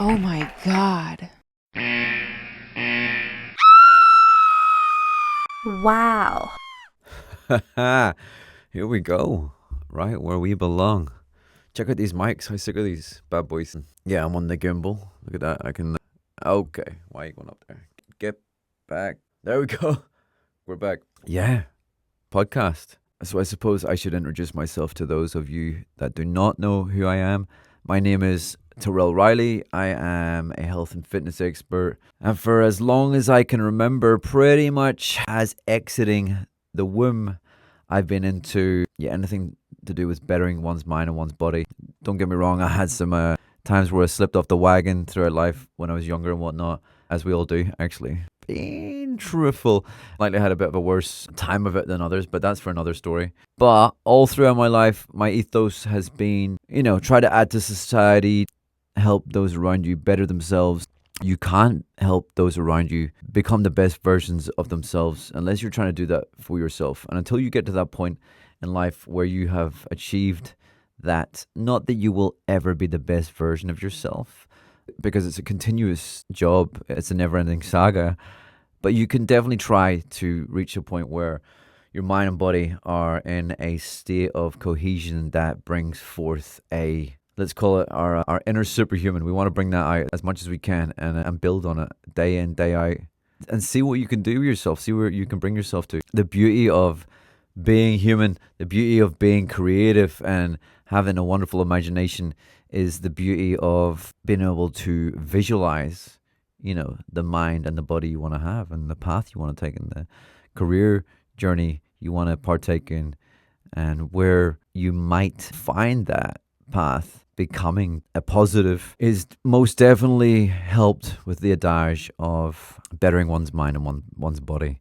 Oh my God. Wow. Here we go. Right where we belong. Check out these mics. How sick are these bad boys? Yeah, I'm on the gimbal. Look at that. I can. Okay. Why are you going up there? Get back. There we go. We're back. Yeah. Podcast. So I suppose I should introduce myself to those of you that do not know who I am. My name is Terrell Riley. I am a health and fitness expert. And for as long as I can remember, pretty much as exiting the womb, I've been into anything to do with bettering one's mind and one's body. Don't get me wrong, I had some times where I slipped off the wagon throughout life when I was younger and whatnot, as we all do, actually. Being truthful, likely had a bit of a worse time of it than others, but that's for another story. But all throughout my life, my ethos has been, try to add to society, help those around you better themselves. You can't help those around you become the best versions of themselves unless you're trying to do that for yourself. And until you get to that point in life where you have achieved that, not that you will ever be the best version of yourself, because it's a continuous job, it's a never-ending saga, but you can definitely try to reach a point where your mind and body are in a state of cohesion that brings forth let's call it our inner superhuman. We want to bring that out as much as we can and build on it day in, day out, and see what you can do with yourself, see where you can bring yourself to. The beauty of being human, the beauty of being creative and having a wonderful imagination is the beauty of being able to visualize, the mind and the body you want to have and the path you want to take in the career journey you want to partake in, and where you might find that path becoming a positive is most definitely helped with the adage of bettering one's mind and one's body.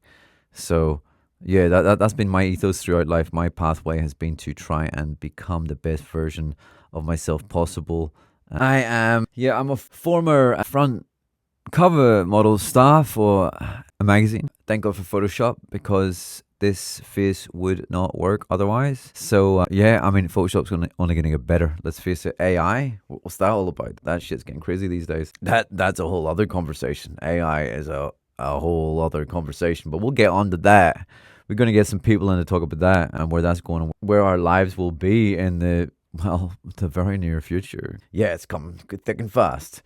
So yeah, that's been my ethos throughout life. My pathway has been to try and become the best version of myself possible. I'm a former front cover model staff for a magazine. Thank God for Photoshop, because this face would not work otherwise. So Photoshop's only going to get better. Let's face it. AI, what's that all about? That shit's getting crazy these days. That's a whole other conversation. AI is a whole other conversation, but we'll get on to that. We're going to get some people in to talk about that and where that's going and where our lives will be in the very near future. Yeah, it's coming thick and fast.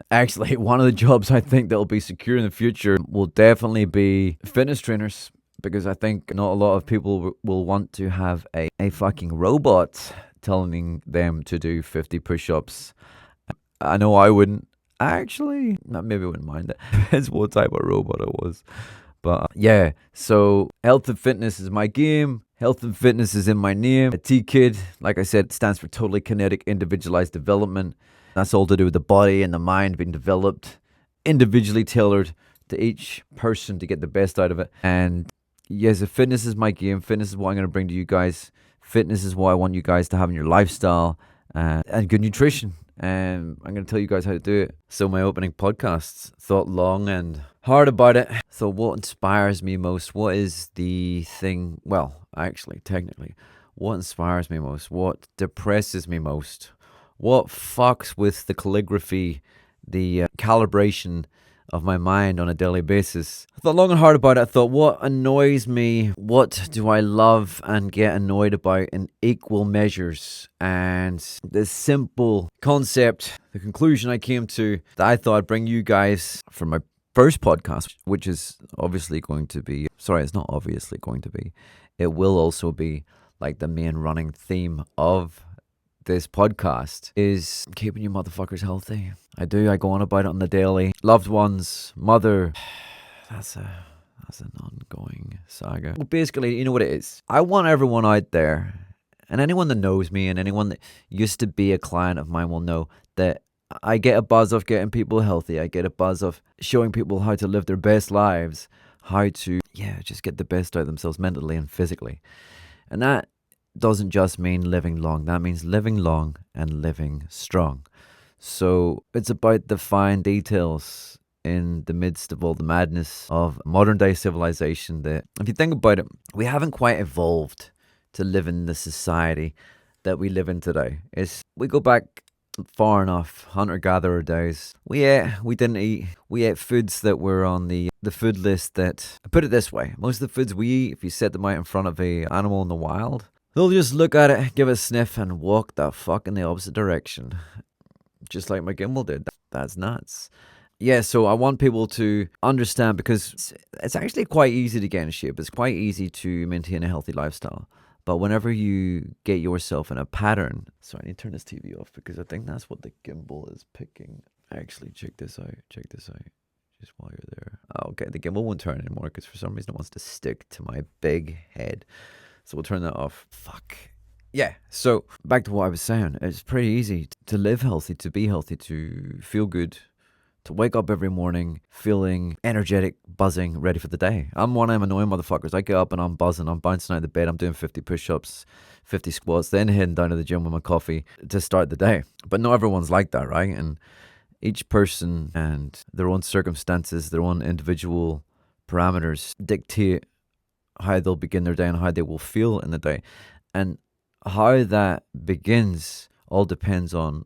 Actually, one of the jobs I think that will be secure in the future will definitely be fitness trainers, because I think not a lot of people will want to have a fucking robot telling them to do 50 push-ups. I know I wouldn't. Actually, maybe I wouldn't mind it. Depends what type of robot it was. But yeah, so health and fitness is my game. Health and fitness is in my name. A TKID, like I said, stands for totally kinetic individualized development. That's all to do with the body and the mind being developed, individually tailored to each person to get the best out of it. And yes, fitness is my game. Fitness is what I'm going to bring to you guys. Fitness is what I want you guys to have in your lifestyle, and good nutrition. And I'm going to tell you guys how to do it. So my opening podcasts, thought long and hard about it. So what inspires me most? What is the thing? Well, actually, technically, what inspires me most? What depresses me most? What fucks with the calligraphy, the calibration of my mind on a daily basis? I thought long and hard about it. I thought, what annoys me? What do I love and get annoyed about in equal measures? And this simple concept, the conclusion I came to, that I thought I'd bring you guys for my first podcast, which is obviously going to be, it's not obviously going to be, it will also be like the main running theme of this podcast, is keeping you motherfuckers healthy. I go on about it on the daily. Loved ones, mother, that's an ongoing saga. Well, basically, you know what it is. I want everyone out there, and anyone that knows me and anyone that used to be a client of mine will know that I get a buzz of getting people healthy. I get a buzz of showing people how to live their best lives, how to, just get the best out of themselves mentally and physically. And that doesn't just mean living long. That means living long and living strong. So it's about the fine details in the midst of all the madness of modern day civilization that, if you think about it, we haven't quite evolved to live in the society that we live in today. We go back far enough. Hunter-gatherer days. We didn't eat. We ate foods that were on the food list that, put it this way, most of the foods we eat, if you set them out in front of a animal in the wild, they'll just look at it, give it a sniff, and walk the fuck in the opposite direction. Just like my gimbal did. That's nuts. Yeah, so I want people to understand, because it's actually quite easy to get in shape. It's quite easy to maintain a healthy lifestyle. But whenever you get yourself in a pattern, so I need to turn this TV off because I think that's what the gimbal is picking. Actually, check this out. Just while you're there. Okay, the gimbal won't turn anymore because for some reason it wants to stick to my big head. So we'll turn that off. Fuck. Yeah, so back to what I was saying. It's pretty easy to live healthy, to be healthy, to feel good, to wake up every morning feeling energetic, buzzing, ready for the day. I'm one of them annoying motherfuckers. I get up and I'm buzzing. I'm bouncing out of bed. I'm doing 50 push-ups, 50 squats, then heading down to the gym with my coffee to start the day. But not everyone's like that, right? And each person and their own circumstances, their own individual parameters dictate how they'll begin their day and how they will feel in the day. And how that begins all depends on,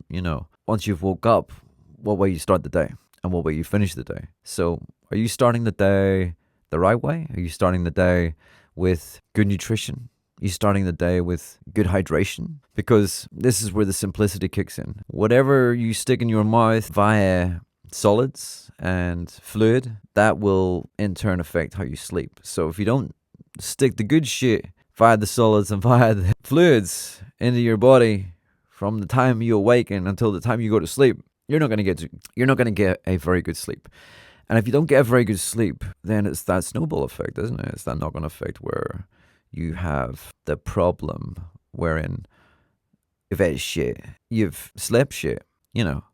once you've woke up, what way you start the day and what way you finish the day. So are you starting the day the right way? Are you starting the day with good nutrition? Are you starting the day with good hydration? Because this is where the simplicity kicks in. Whatever you stick in your mouth via solids and fluid, that will in turn affect how you sleep. So if you don't stick the good shit via the solids and via the fluids into your body from the time you awaken until the time you go to sleep, you're not going to get a very good sleep. And if you don't get a very good sleep, then it's that snowball effect, isn't it? It's that knock-on effect where you have the problem wherein you've ate shit, you've slept shit,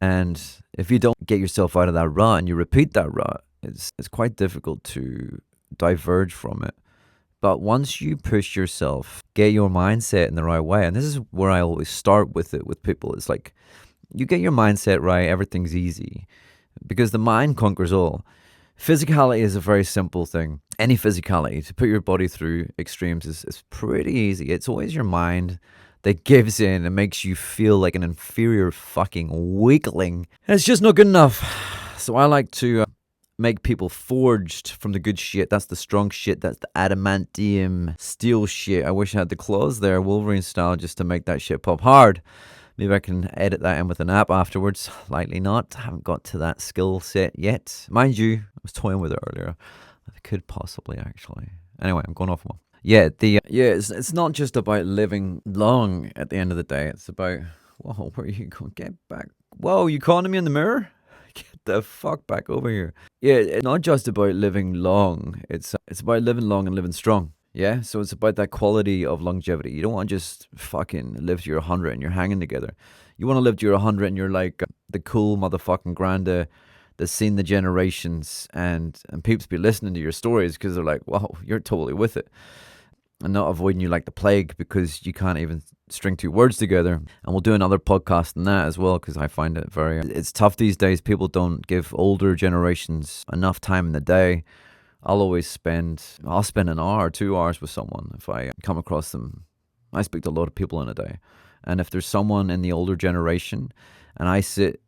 and if you don't get yourself out of that rut and you repeat that rut, it's quite difficult to diverge from it. But once you push yourself, get your mindset in the right way, and this is where I always start with it with people. It's like, you get your mindset right, everything's easy. Because the mind conquers all. Physicality is a very simple thing. Any physicality, to put your body through extremes is pretty easy. It's always your mind that gives in and makes you feel like an inferior fucking weakling. And it's just not good enough. So I like to make people forged from the good shit. That's the strong shit. That's the adamantium steel shit. I wish I had the claws there, Wolverine style, just to make that shit pop hard. Maybe I can edit that in with an app afterwards. Likely not. I haven't got to that skill set yet. Mind you, I was toying with it earlier. I could possibly, actually. Anyway, I'm going off one. Yeah, it's not just about living long at the end of the day. It's about, whoa, where are you going? Get back. Whoa, you calling me in the mirror? Get the fuck back over here. Yeah, it's not just about living long. It's about living long and living strong. Yeah, so it's about that quality of longevity. You don't want to just fucking live to your 100 and you're hanging together. You want to live to your 100 and you're like the cool motherfucking granda that's seen the generations, and peeps be listening to your stories because they're like, wow, you're totally with it. And not avoiding you like the plague because you can't even string two words together. And we'll do another podcast on that as well, because I find it it's tough these days. People don't give older generations enough time in the day. I'll spend an hour or 2 hours with someone if I come across them. I speak to a lot of people in a day. And if there's someone in the older generation and I sit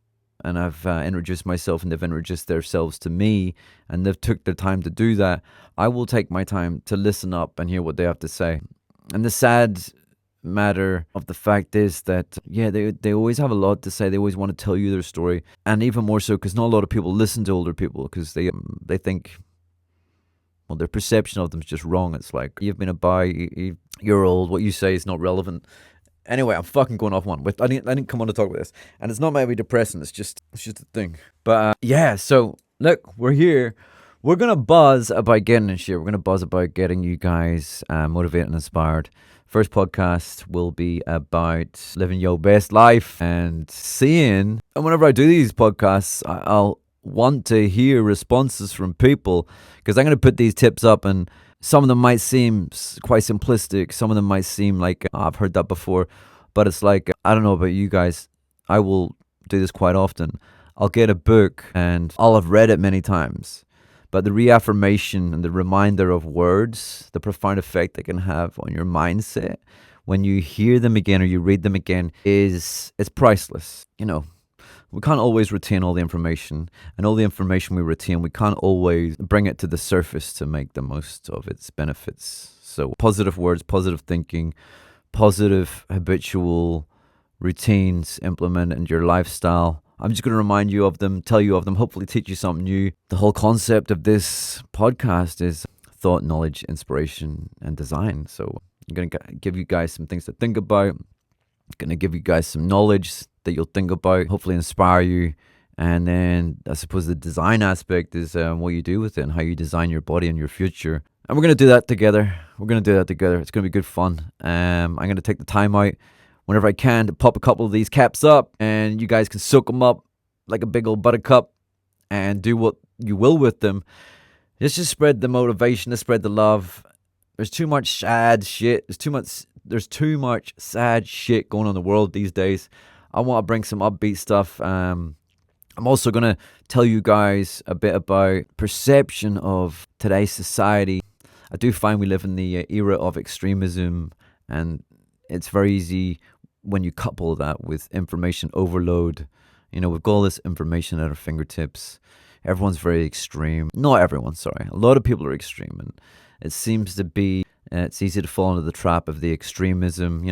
and I've introduced myself and they've introduced themselves to me and they've took their time to do that, I will take my time to listen up and hear what they have to say. And the sad matter of the fact is that, yeah, they always have a lot to say. They always want to tell you their story. And even more so because not a lot of people listen to older people because they think, well, their perception of them is just wrong. It's like, you've been you're old, what you say is not relevant. Anyway, I'm fucking going off one. I didn't come on to talk about this. And it's not maybe depressing, it's just a thing. But yeah, so look, we're here. We're going to buzz about getting in shit. We're going to buzz about getting you guys motivated and inspired. First podcast will be about living your best life and seeing. And whenever I do these podcasts, I'll want to hear responses from people, because I'm going to put these tips up and some of them might seem quite simplistic. Some of them might seem like, oh, I've heard that before. But it's like, I don't know about you guys. I will do this quite often. I'll get a book and I'll have read it many times. But the reaffirmation and the reminder of words, the profound effect they can have on your mindset when you hear them again or you read them again it's priceless. We can't always retain all the information, and all the information we retain, we can't always bring it to the surface to make the most of its benefits. So positive words, positive thinking, positive habitual routines implemented into your lifestyle. I'm just going to remind you of them, tell you of them, hopefully teach you something new. The whole concept of this podcast is thought, knowledge, inspiration, and design. So I'm going to give you guys some things to think about. I'm going to give you guys some knowledge that you'll think about, hopefully inspire you. And then I suppose the design aspect is what you do with it and how you design your body and your future. And we're going to do that together. It's going to be good fun. I'm going to take the time out whenever I can to pop a couple of these caps up, and you guys can soak them up like a big old buttercup and do what you will with them. Let's just spread the motivation, let's spread the love. There's too much sad shit. There's too much sad shit going on in the world these days. I want to bring some upbeat stuff. I'm also going to tell you guys a bit about perception of today's society. I do find we live in the era of extremism, and it's very easy when you couple that with information overload. We've got all this information at our fingertips. Everyone's very extreme. Not everyone, sorry. A lot of people are extreme, and it seems to be, it's easy to fall into the trap of the extremism.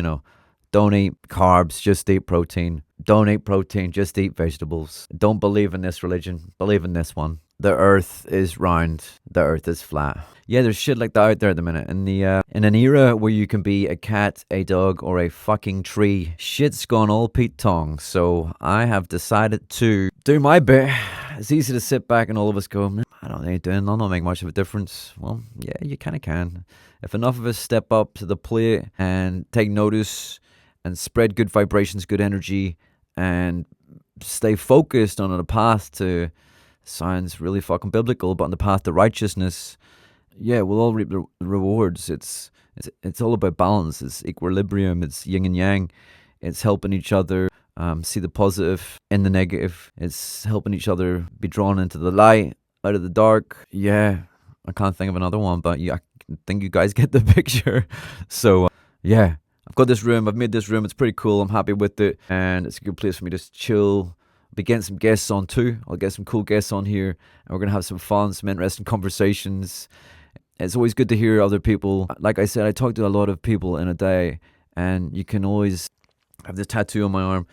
Don't eat carbs, just eat protein. Don't eat protein, just eat vegetables. Don't believe in this religion, believe in this one. The earth is round, the earth is flat. Yeah, there's shit like that out there at the minute. In an era where you can be a cat, a dog, or a fucking tree, shit's gone all Pete Tong. So I have decided to do my bit. It's easy to sit back and all of us go, I don't know what you're doing, I'll not make much of a difference. Well, yeah, you kind of can. If enough of us step up to the plate and take notice and spread good vibrations, good energy, and stay focused on a path to, sounds really fucking biblical, but on the path to righteousness, yeah, we'll all reap the rewards. It's all about balance. It's equilibrium. It's yin and yang. It's helping each other see the positive in the negative. It's helping each other be drawn into the light, out of the dark. Yeah, I can't think of another one, but yeah, I think you guys get the picture. So, yeah, I've got this room. I've made this room. It's pretty cool. I'm happy with it, and it's a good place for me to chill. I'll be getting some guests on too. I'll get some cool guests on here, and we're going to have some fun, some interesting conversations. It's always good to hear other people. Like I said, I talk to a lot of people in a day, and you can always have this tattoo on my arm.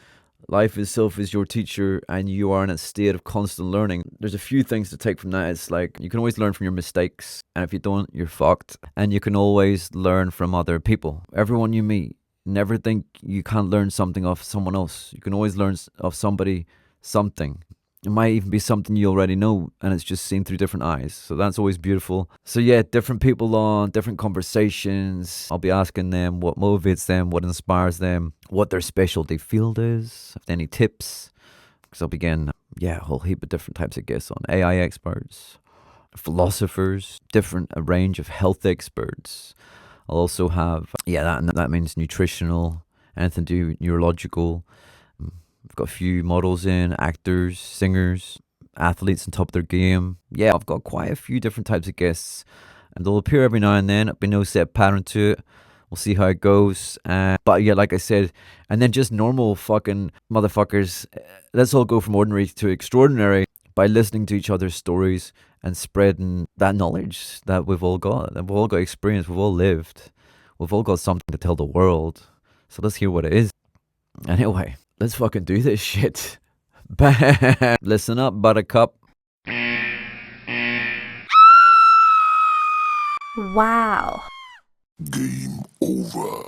Life itself is your teacher, and you are in a state of constant learning. There's a few things to take from that. It's like you can always learn from your mistakes, and if you don't, you're fucked. And you can always learn from other people. Everyone you meet, never think you can't learn something off someone else. You can always learn off somebody something. It might even be something you already know, and it's just seen through different eyes. So that's always beautiful. So yeah, different people on, different conversations. I'll be asking them what motivates them, what inspires them, what their specialty field is, if any tips. Because I'll be getting, a whole heap of different types of guests on. AI experts, philosophers, a range of health experts. I'll also have, that means nutritional, anything to do neurological. I've got a few models in, actors, singers, athletes on top of their game. Yeah, I've got quite a few different types of guests, and they'll appear every now and then. There'll be no set pattern to it. We'll see how it goes. But yeah, like I said, and then just normal fucking motherfuckers. Let's all go from ordinary to extraordinary by listening to each other's stories and spreading that knowledge that we've all got. We've all got experience. We've all lived. We've all got something to tell the world. So let's hear what it is. Anyway, let's fucking do this shit. Bam. Listen up, buttercup. Wow. Game over.